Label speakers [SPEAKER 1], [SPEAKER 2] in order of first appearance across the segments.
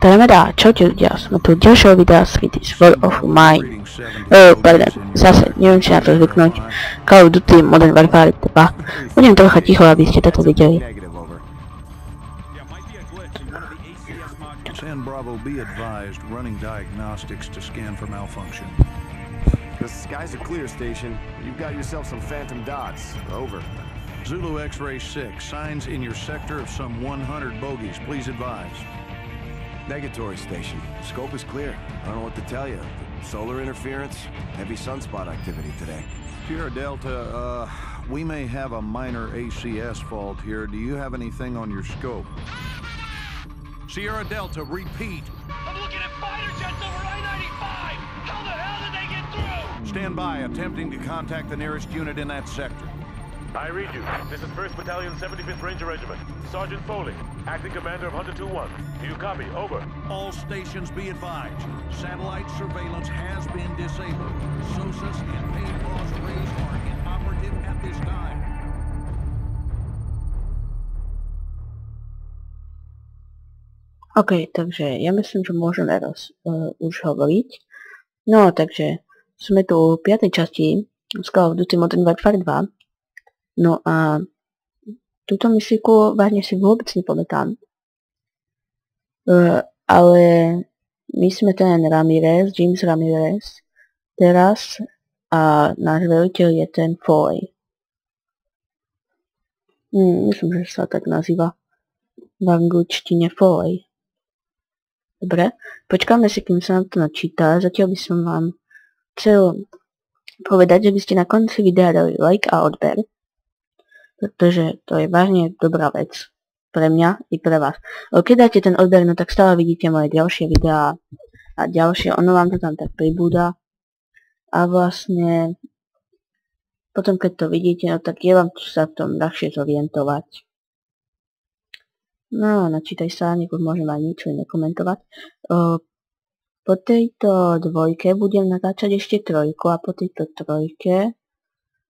[SPEAKER 1] Parameda, čaute ľudia, sme tu ďalšieho videa z Cities War of Mine. Zase, neviem si na to zvyknúť. Call of Duty Modern Warfare 2. Budem trocha ticho, aby ste toto videli.
[SPEAKER 2] San Bravo, be advised, running diagnostics to scan for malfunction.
[SPEAKER 3] The skies are clear, Station. You've got yourself some phantom dots. Over.
[SPEAKER 2] Zulu X-Ray 6, signs in your sector of some 100 bogies. Please advise.
[SPEAKER 3] Negatory, Station. Scope is clear. I don't know what to tell you. Solar interference, heavy sunspot activity today.
[SPEAKER 2] Sierra Delta, we may have a minor ACS fault here. Do you have anything on your scope? Sierra Delta, repeat.
[SPEAKER 4] I'm looking at fighter jets over I-95! How the hell did they get through?
[SPEAKER 2] Stand by, attempting to contact the nearest unit in that sector.
[SPEAKER 4] I read you. This is 1st Battalion, 75th Ranger Regiment. Sergeant Foley, acting commander of Hunter 2-1. Do you copy? Over.
[SPEAKER 2] All stations be advised. Satellite surveillance has been disabled. SOSUS and main cross arrays are inoperative at this time.
[SPEAKER 1] OK, takže ja myslím, že môžeme už hovoriť. No, takže sme tu v 5. časti z Call of Duty Modern Warfare 2. No a túto misíku vážne si vôbec nepamätám. Ale my sme ten James Ramirez teraz a náš veliteľ je ten Foley. Myslím, že sa tak nazýva v angličtine Foley. Dobre, počkáme si, kým sa nám to načíta. Zatiaľ by som vám chcel povedať, že by ste na konci videa dali like a odber. Pretože to je vážne dobrá vec pre mňa i pre vás. Keď dáte ten odber, no tak stále vidíte moje ďalšie videá a ďalšie, ono vám to tam tak pribúda. A vlastne potom keď to vidíte, no tak je vám sa v tom ľahšie zorientovať. No, načítaj sa, nikoho môžem aj nič nekomentovať. Po tejto dvojke budem natáčať ešte trojku a po tejto trojke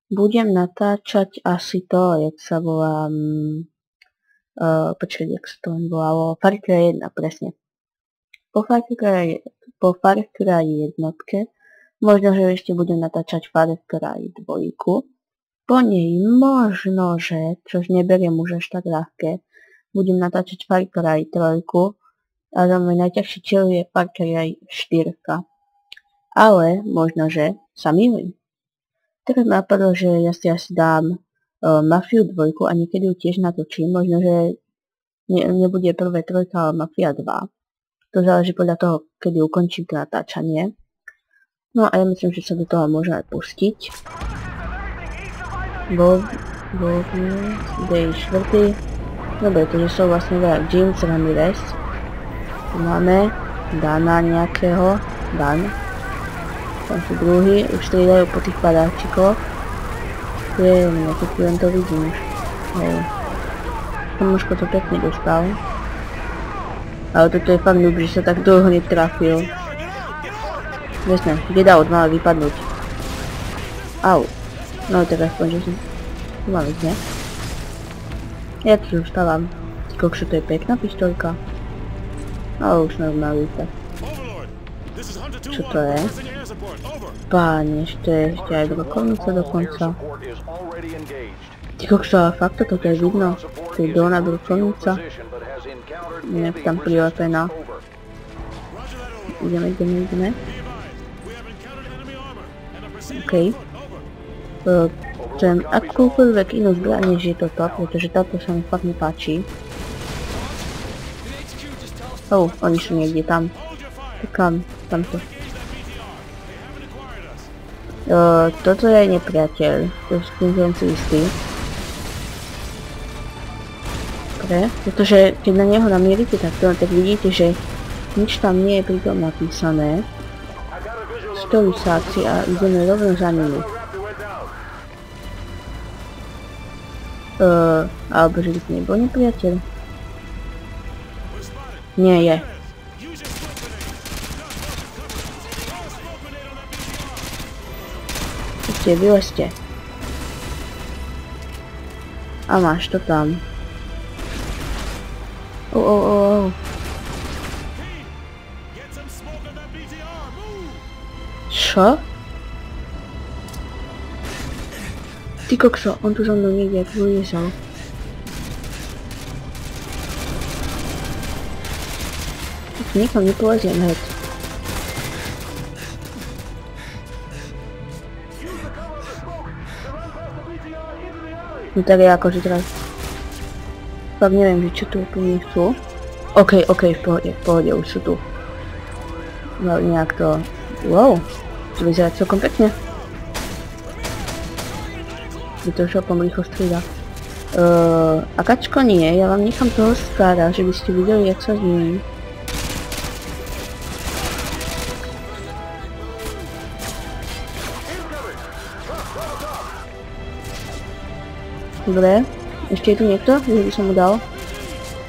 [SPEAKER 1] budem natáčať asi to, jak sa volá, jak sa to volalo, Far Cry 1, presne. Po Far Cry jednotke, možno, že ešte budem natáčať Far Cry 2. Po nej možno, že, čož neberiem už až tak ľahké, budem natáčať Far Cry 3, ale môj najťažší cieľ je Far Cry 4. Ale možno, že sa mýlim. Teraz ma napadlo, že ja si asi dám Mafiu 2 a niekedy ju tiež natočím. Možno, že nebude prvé 3, ale Mafia 2. To záleží podľa toho, kedy ukončím to natáčanie. No a ja myslím, že sa do toho môžeme pustiť. Day 4. Dobre, takže sú vlastne veľa James Ramirez. Tu máme Dana nejakého. Dan. Tam sú druhý, už striedajú po tých padáčikoch. Keď len to vidím už. Kamoško to pekne dostal. Ale toto je fakt ľúb, že sa tak dlho netrafil. Jasné, Get-Out mal vypadnúť. Au. No tak aspoň, že som... Tu mám ísť, ne? Ja tu zostávam. Kokšo, to je pekná pištolka. Ale už normálne tak. Čo to je? Páne, ešte aj brokovnica dokonca. Ty kokšo, ale fakt toto je vidno. To je dolná brokovnica. Nejak tam prilepená. Ideme. OK. Chcem akúkoľvek inú zbraň, než je toto, pretože táto sa mi fakt nepáči. Oni sú niekde tam. Tamto. Toto je nepriateľ, to s tým som si istý. Dobre, pretože keď na neho namierite takto, tak vidíte, že nič tam nie je pritom napísané. Stolisáci a ideme rovno za nimi. Alebo že by to nebol nepriateľ. Nie je. Vylezte. A máš to tam. Čo? Ty kokso, on tu za mnou niekde vyliezol. Tak niekam nepoleziem hned. No tak je akože teraz... Fakt neviem, že čo tu úplne chcú. OK, v pohode, už sú tu. No nejak to... Wow, to vyzerá celkom pekne. Je to šopom rýchlo strieda. Akačko nie, ja vám nechám toho Skara, že by ste videli, jak sa zmení. Dobre, ešte je tu niekto, že by som mu dal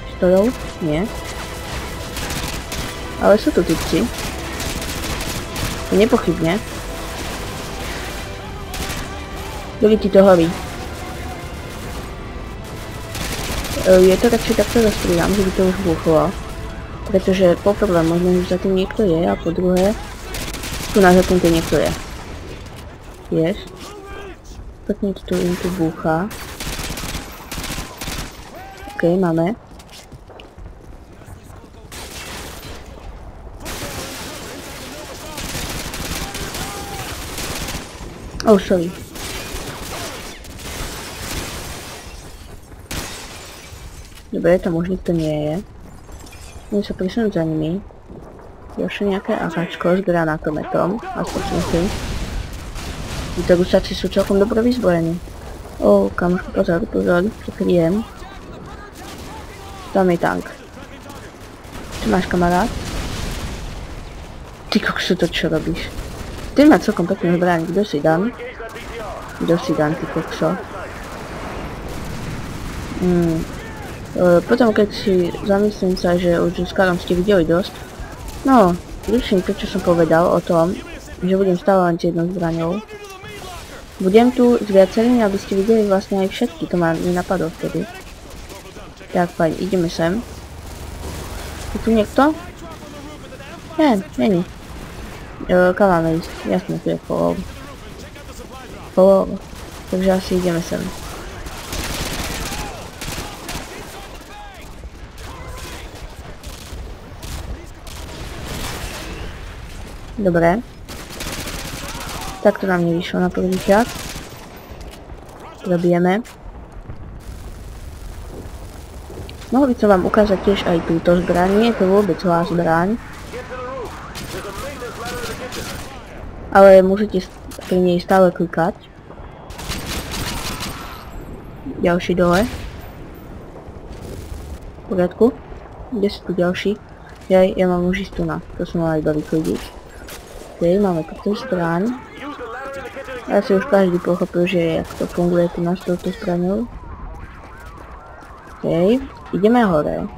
[SPEAKER 1] pištolou? Nie. Ale sú tu typci. Nepochybne. Kedy ti to horí? Je to radšej takto zastrieľam, že by to už buchlo. Pretože poprvé možno, že za tým niekto je a po druhé tu na zatýmte niekto je. Vieš? Pekne to im tu búcha. OK, máme. Oh, sorry. Dobre, tam už nikto nie je. Môžem sa prisunúť za nimi. Ďalšie nejaké akáčko s granátometom. Aspoň si. Tí Rusáci sú celkom dobre vyzbrojení. Oh, kamoško, pozor, prikryjem. Tam je tank. Čo máš, kamarát? Ty kokso, to čo robíš? Ty má celkom peknú zbraň, kto si dan? Ty kokso. Potom keď si zamyslím sa, že už s Karom ste videli dosť. No, riešim to, čo som povedal o tom, že budem stále len s jednou zbraňou. Budem tu s viacerými, aby ste videli vlastne aj všetky, to ma nenapadlo vtedy. Tak fajn, ideme sem. Je tu niekto? Nie, není. Kam máme ísť? Jasne, tu je follow. Takže asi ideme sem. Dobre. Tak to nám nevyšlo na prvý krát. Zabijeme. Mohol by som vám ukázať tiež aj túto zbraň, nie je to vôbec zlá zbraň. Ale môžete pri nej stále klikať. Ďalší dole. V poriadku. Kde sú tu ďalší? Ja mám už istú na, to som mal iba vyklidiť. OK, máme túto zbraň. Asi už každý pochopil, že jak to funguje tu nás touto zbraňou. OK, ideme hore.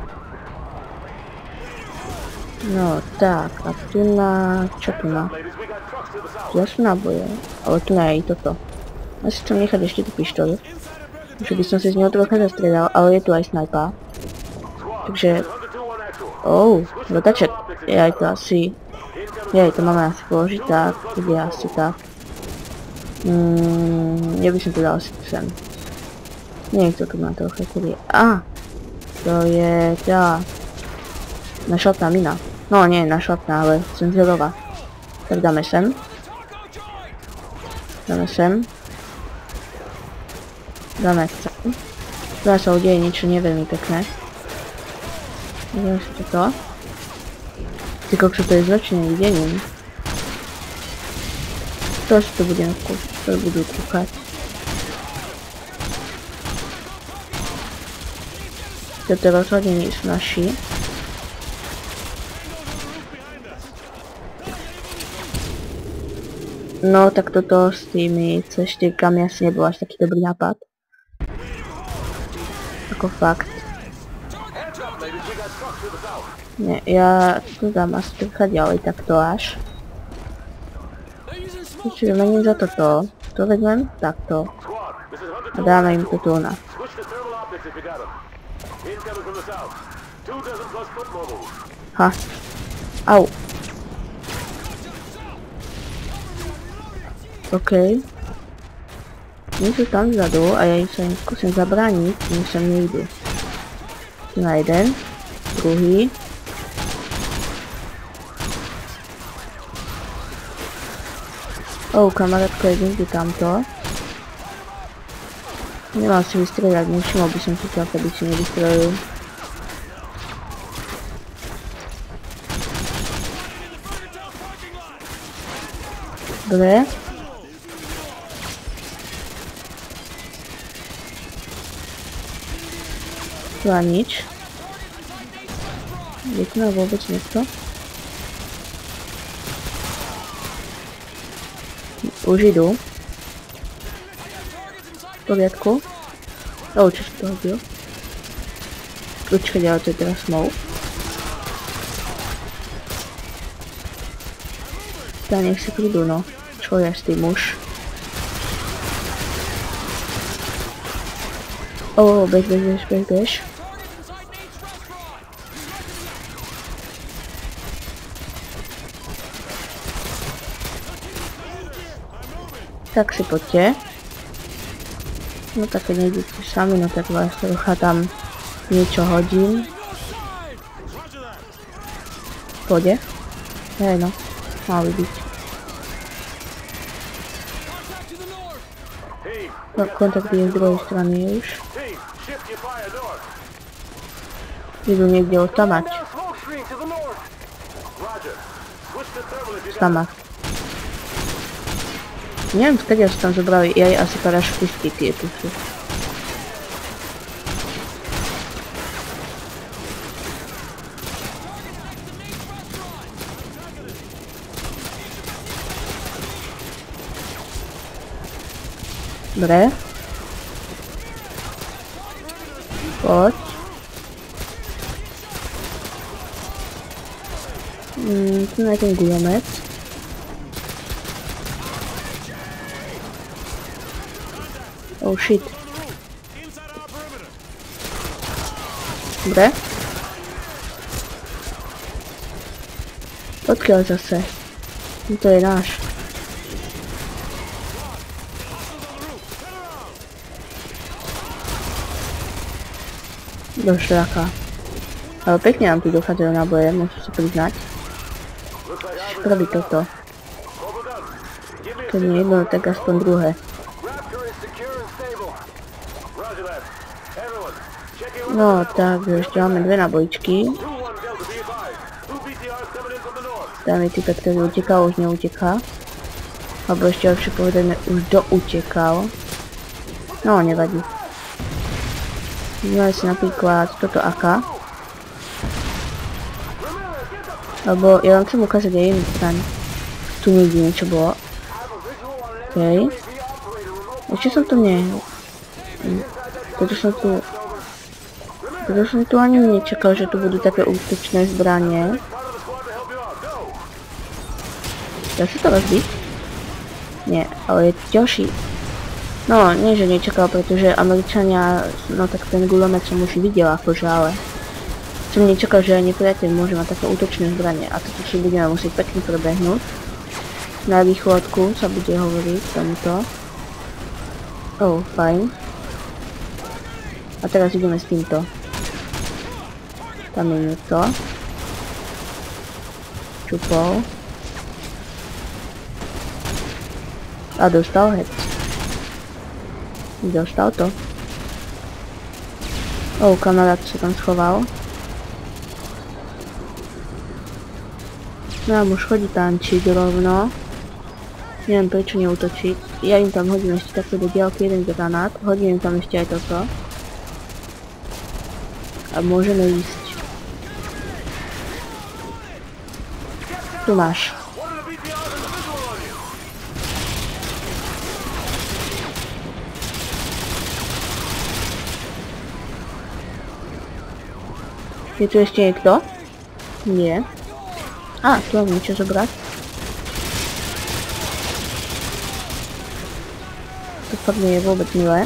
[SPEAKER 1] No tak, a tu na... čo tu na? Tu sú náboje, ale tu na je i toto. Asi chcem nechať ešte tú pištoľu. Že by som si z neho trocha zastriedal, ale je tu aj snajpa. Takže... Oh, dotaček. Ja to asi... Ja to máme asi položiť tak, kde asi tak. Ja by som to dal asi sem. Nie je to tu na trocha, kedy... To je tá... Našlatná mina. No nie je našlatná, ale cenzurová. Tak dáme sem. Dáme sem. Dáme sem. Teraz sa udeje niečo neveľmi pekné. Dáme si toto. Ty kokso, to je zväčšené videním. To si to budem skúšať, to budú kúkať. Toto rozhodne nie sú naši. No tak toto s tými C4-kami asi nebol až taký dobrý nápad. Ako fakt. Nie, ja tu dám asi trocha ďalej takto až. Čiže mením za toto. To vezmem takto. A dáme im to tu na. Ha. Au. OK. Oni sú tam vzadu a ja sa im skúsim zabrániť, nech sa nejdu. Tu na jeden, druhý. Kamarátko je niekde tamto. Nemal si vystrieľať, nevšimol by som si to, aby si nevystrelil. Dobre. Tu a nič. Je tu na vôbec niekto? Už idú. V poriadku. Čo si to hodil? Počkať, ale to je teraz smoke. Tak nech si prídu, no. Čo je s tým už? Bež. Tak si poďte. No tak keď nejdete sami, no tak vás trocha tam niečo hodím. Pôjde? Hej no, mali byť. No, kontakt je z druhej strany už. Idú niekde otamať. Stamať. Neviem, skáďa sa tam zobrali aj asi parašutisty tieto sú. Dobre. Poď. Tu je ten guľomec. Oh shit. Dobre. Odkiaľ zase? To je náš. Do šľaka. Ale pekne nám tu dochádzajú náboje, môžem si priznať. Prvý toto. Keď nie jedno, tak aspoň druhé. No tak, ešte máme dve nábojčky. Tam je typek, ktorý utekal, už neuteká. Alebo ešte lepšie povedané, už doutekal. No, nevadí. Máme si napríklad toto AK. Alebo ja vám chcem ukázať aj jednu stran. Tu niekde niečo bolo. OK. Ešte som tu Toto som tu ani nečakal, že tu budú také útočné zbranie. Dá sa to rozbiť? Nie, ale je ďalší. No, nie že nečakal, pretože Američania, no tak ten guľomet som už videl akože, ale som nečakal, že aj nepriateľ môže mať také útočné zbranie a toto si budeme musieť pekne prebehnúť. Na východku sa bude hovoriť tomuto. Fajn. A teraz ideme s týmto. Tam je niekto. Čupol. A dostal hec. Dostal to. Kamarát sa tam schoval. Nám už chodí tančiť rovno. Neviem prečo neútočiť. Ja im tam hodím ešte takto do diaľky jeden granát. Hodím im tam ešte aj toto. A môžeme ísť. Tu máš. Je tu ešte niekto? Nie. Tu mám niečo zobrať. To fakt nie je vôbec milé.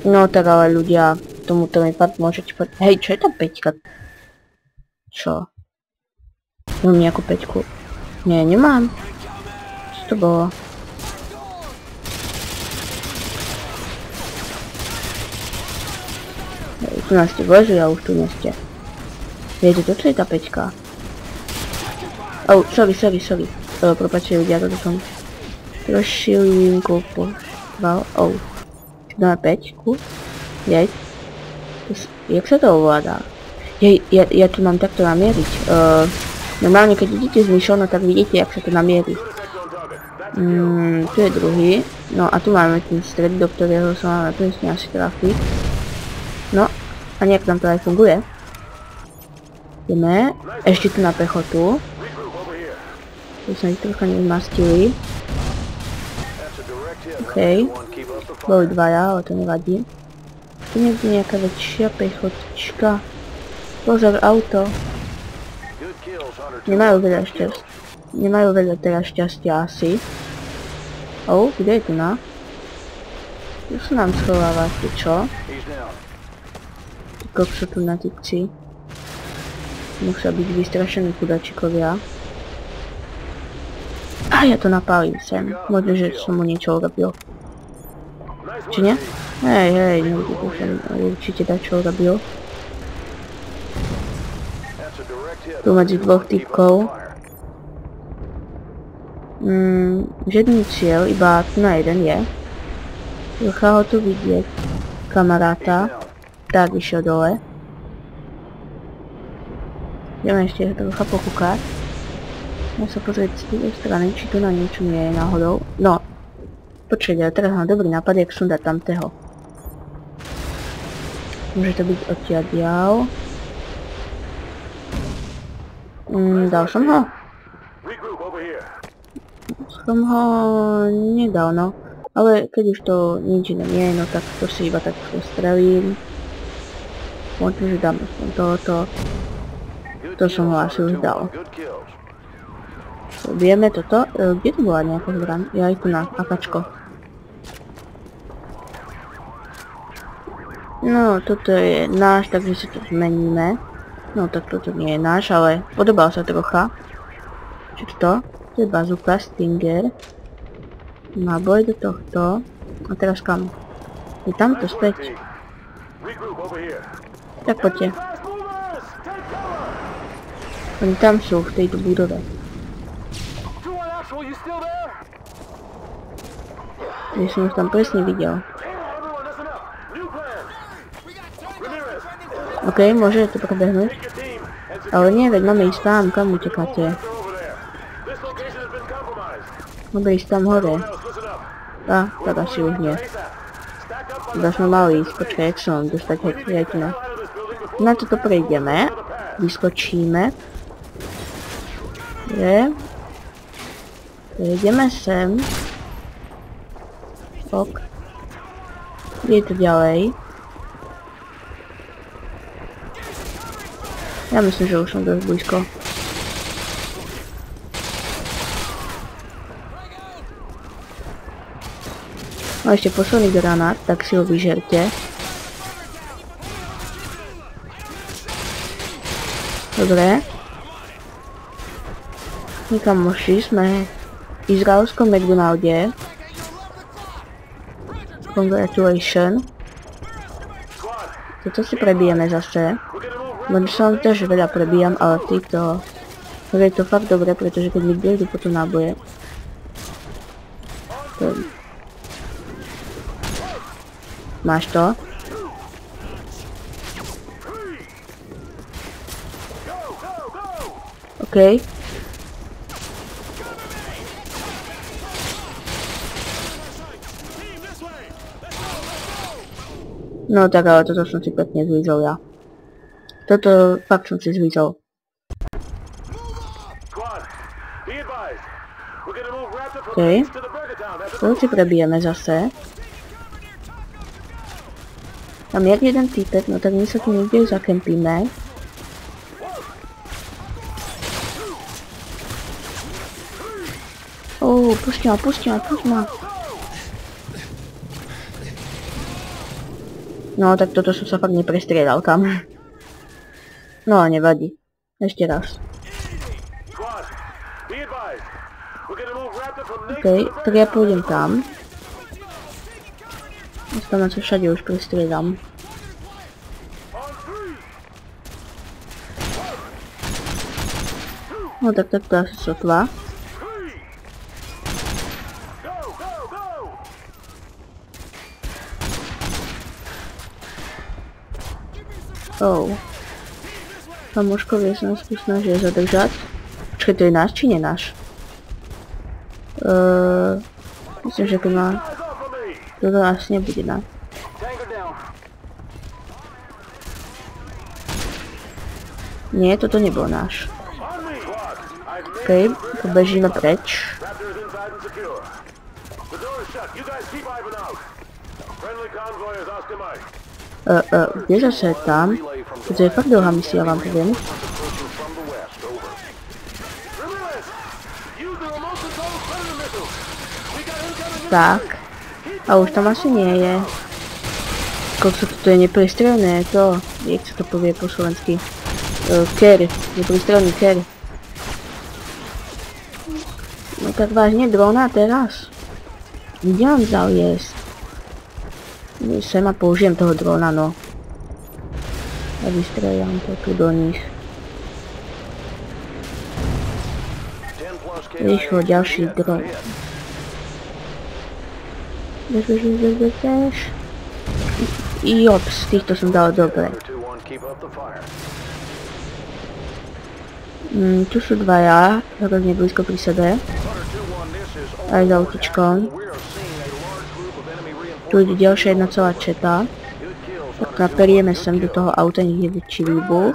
[SPEAKER 1] No tak ale ľudia, tomuto mi fakt môžete povedať. Hej, čo je tá peťka? Čo? Mám nejakú 5. Nie, nemám. Čo to bolo? Tu nás ste vlezli a už tu nie ste. Viete, to čo je tá 5? Oh, sorry. Prepáčte ľudia, toto som trošilinku poštval. Oh. Dáme 5. Jej. Jak sa to ovládá? Ja tu mám takto namieriť. Normálne, keď idete z myšou, no tak vidíte, jak sa to namierí. Tu je druhý. No a tu máme ten stred, do ktorého sa máme presne asi trafiť. No, a nejak tam to aj funguje. Ideme. Ešte tu na pechotu. Tu sa ich trocha nezmastili. OK. Boli 2, ale to nevadí. Tu niekde nejaká väčšia pechotička. Pozor, auto. Nemajú veľa teraz šťastia asi. Oh, kde je tu na? Tu sa nám schovávate, čo? Ty kokso tu na typci. Musia byť vystrašení chudačikovia. A ja to napálím sem. Možno, že som mu niečo urobil. Či nie? Hej, určite dať čo urobil. Tu medzi 2 typkov. Žiadny cieľ, iba tu na jeden je. Trocha ho tu vidieť. Kamaráta. Tak išiel dole. Ideme ešte trocha pokúkať. Môžem sa pozrieť z tej strany, či tu na niečo nie je náhodou. No. Počkajte, teraz mám dobrý nápad, jak sundať tamteho. Môže to byť odtiaľ. Dal som ho? Som ho nedal, no. Ale keď už to nič iné nie, no tak to si iba tak postrelím. Možno, že dám aspoň tohoto. To som ho asi už dal. Vieme toto? Kde to bola nejaká zbraň? Ja aj tu na akačko. No, toto je náš, takže si to zmeníme. No tak toto nie je náš, ale podobal sa trocha. Čo to? To je bazooka, Stinger. Náboj do tohto. A teraz kam? Je tamto späť. Tak poďte. Oni tam sú, v tejto budove. Ja som už tam presne videl. OK, môže to prebehnúť. Ale nie, veď máme ísť tam, kam utekáte. Máme ísť tam hore. Tak asi už nie. Teda sme mali ísť, počkaj, jak som dostať hejtna. Na toto prejdeme. Vyskočíme. Dobre. Prejdeme sem. Ok. Kde je to ďalej? Ja myslím, že už som dosť blízko. No ešte posledný granát, tak si ho vyžerte. Dobre. Nikam moši, sme v izraelskom McDonalde. Congratulations. Toto si prebijeme zase. Možno sa vám tiež veľa prebijam, ale týchto... je to fakt dobre, pretože keď mi dojdu potom náboje... Máš to? OK. No tak ale toto som si pekne zvízol ja. Toto fakt som si zvízol. OK. Toto si prebijeme zase. Tam je jeden týpek, no tak my sa tu niekde zakempíme. Pušť ma. No tak toto som sa fakt neprestriedal tam. No a nevadí. Ešte raz. Okej, tak ja pôjdem tam. Tam sa všade už prestriedam. No tak to asi sotva. Oh. Kamoškovia sa nás tu snažia zadržať. Počkej, to je náš či nie náš? Myslím, že to má... Toto asi nebude náš. Nie, toto nebol náš. Okej, pobežíme preč. Kde zase tam? To je fakt dlhá misia, vám poviem. Tak. A už tam asi nie je. Koľko toto je nepristrelné, to, jak sa to povie po slovensky. Ker, nepristrelný ker. No tak vážne drona teraz? Kde mám zaliesť? Sem a použijem toho drona, no. A vystreľam to tu do nich. Rýchlo, ďalší dron. Bež. Jops, týchto som dal dobre. Tu sú dvaja, hrozne blízko pri sebe. Aj za autičkom. Tu ide ďalšia jedna celá četa. Tak naperieme sem do toho auta, nech je väčší výbuch.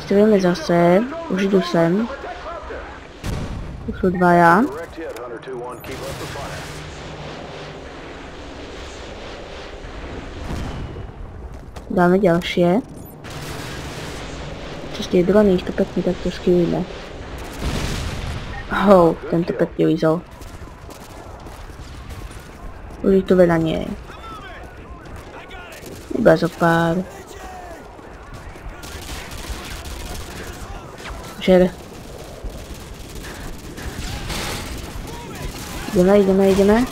[SPEAKER 1] Strelíme zase, už idú sem. Tu sú dvaja. Dáme ďalšie. Čas tie drony, ich to pekne takto skývime. Hou, tento pekne vyzol. Už ich tu veľa nie je. Iba zo pár. Žer. Ideme.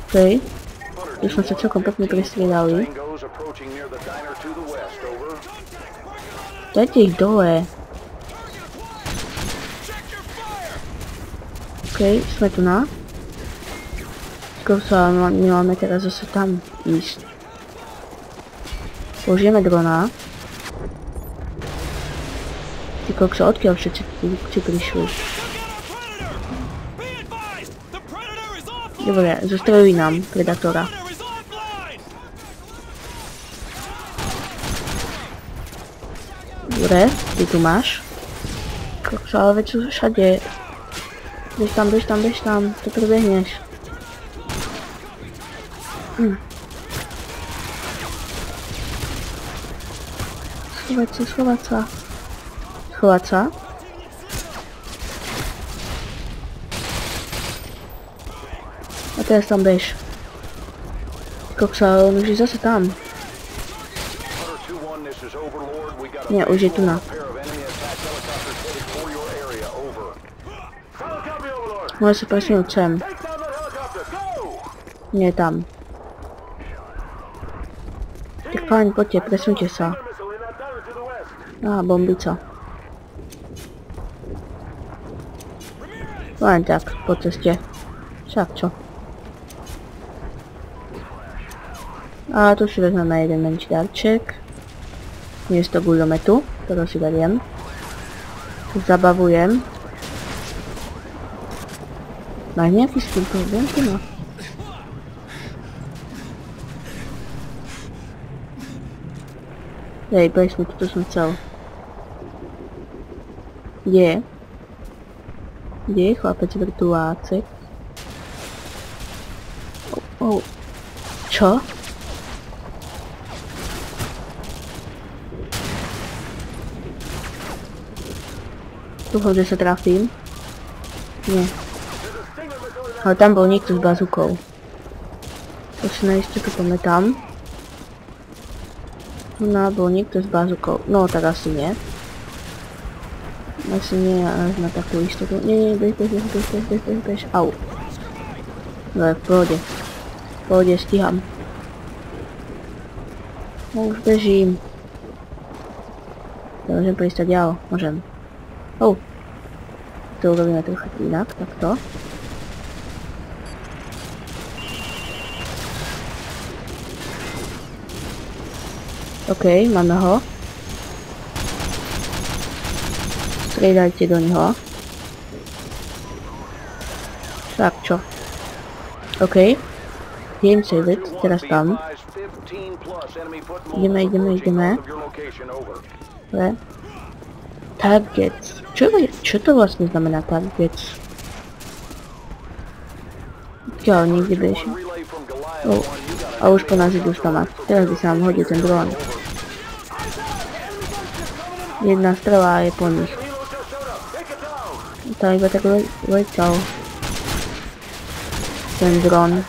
[SPEAKER 1] Okej. Už sme sa celkom pekne prestriedali. Dajte ich dole. Okej, sme tu na. Skôr sa nemáme teraz zase tam ísť. Použijeme drona. Ty kokso, odkiaľ všetci prišli? Dobre, zostreluj nám predátora. Dobre, ty tu máš. Kokso, ale veď sú všade. Bež tam, to prebehneš. Schovať sa. A teraz tam bež. Koksa, on už je zase tam. Nie, už je tu na. Môže sa presunúť sem. Nie je tam. Tak fajn, poďte, presunte sa. Á, bombica. Len tak, po ceste. Však čo. A tu si vezmeme jeden menší darček. Miesto guľometu, ktorý si beriem. Zabavujem. Máš nejaký s tým problém, ty no? Hej, presne, toto som chcel. Kde je chlapec vrtulácek? Čo? Dúfam, že sa trafím. Nie. Ale tam bol niekto s bazukou. To si na istotu pamätám. No, bo niekto z bazukou. No, tak asi nie. Asi nie, ale na takú istotu. Nie, bež. Au. No, v pohode. V pohode, stíham. No, už bežím. Ja môžem pristať ďal, môžem. To urobíme trochu inak, takto. OK, máme ho. Striedajte do neho. Tak, čo? OK. Idem save it, teraz tam. Ideme. Dobre. Targets. Čo to vlastne znamená targets? Ďalej, niekde beží. A už po nás idú stávať. Teraz by sa nám hodil ten dron. Jedna strela je po nich. Tam iba tak letal. Ten dron.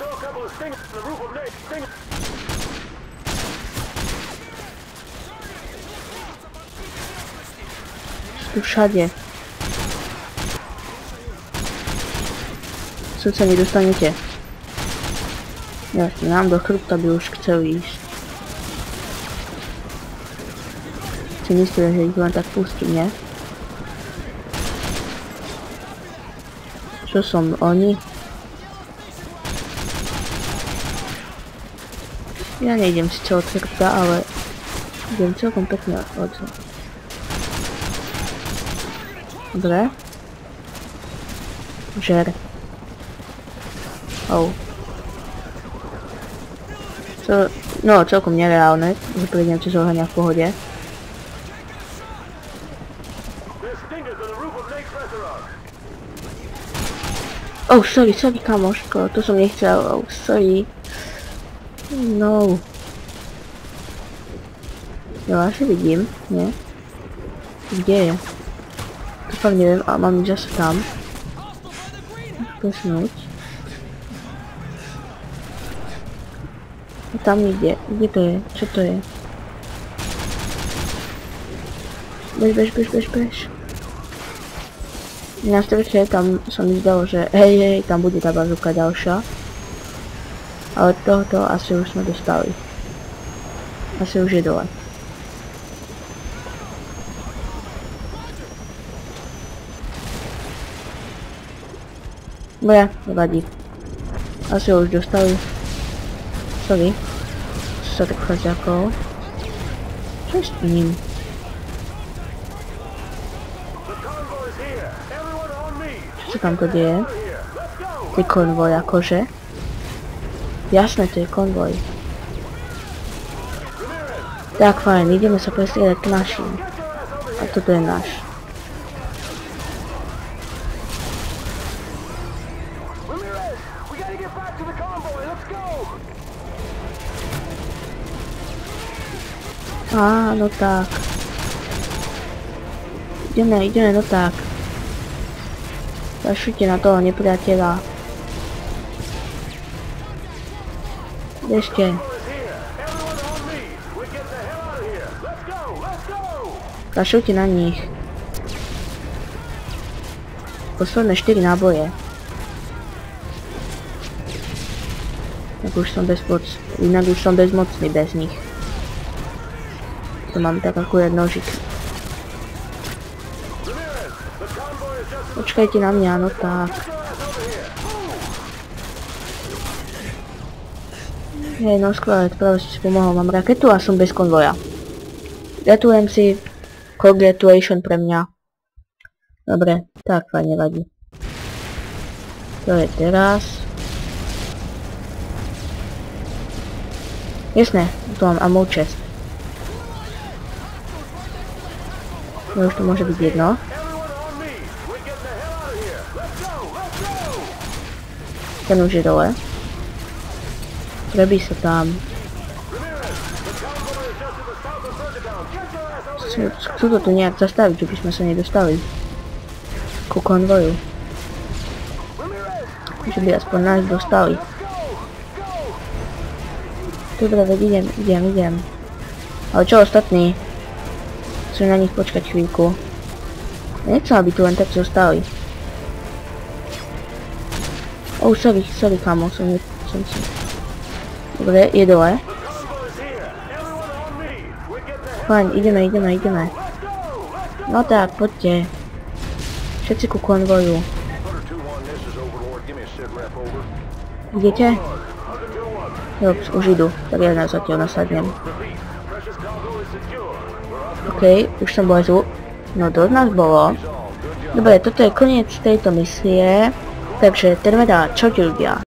[SPEAKER 1] Tu všade. Súd sa nedostanete. Jasne, nám do chrbta by už chcel ísť. Si myslíte, že ich len tak pustí, nie? Čo som, oni? Ja nejdem síce od chrbta, ale idem celkom pekne od... Dobre. Žer. No, celkom nereálne, že prídem cez ohňa v pohode. Sorry, kamoško, to som nechcel, sorry. No. Jo, asi vidím, nie? Kde je? To fakt neviem, a mám ich zase tam. Presnúť. A tam ide. Kde to je? Čo to je? Bež. Na streche tam sa mi zdalo, že hej, tam bude tá bazooka ďalšia. Ale tohoto asi už sme dostali. Asi už je dole. Dobre, nevadí. Asi ho už dostali. Sorry. Sa tak chazakol. Čo je s ním? Čo tam to deje? To je konvoj akože. Jasné, to je konvoj. Tak fajn, ideme sa prestriedať k našim. A toto je náš. No tak. Ideme, no tak. Zašujte na toho nepriateľa. Ešte. Zašujte na nich. Posledné 4 náboje. Inak už som bezmocný bez nich. To mám tak akurát nožik. Počkajte na mňa, no tak. Hej, no skvelé, práve si pomohol, mám raketu a som bez konvoja. Gratulujem si, congratulation pre mňa. Dobre, tak fajn, nevadí. To je teraz. Jasné, tu mám ammo chest. No už to môže byť jedno. Ten už je dole. Trebí sa tam. Chcú to tu nejak zastaviť, že by sme sa nedostali ku konvoju. Že by aspoň nás dostali. Dobre, veď idem. Ale čo ostatní? Chcem na nich počkať chvíľku. Nechcem, aby tu len tak zostali. Oh, sorry, kamo, som si... Dobre, je dole. Fajn, ideme. No tak, poďte. Všetci ku konvoju. Idete? Dobre, už idú, tak ja nás zatiaľ nasadnem. OK, už som bozu. No dosť nás bolo. Dobre, toto je koniec tejto misie. Takže teda čaute ľudia.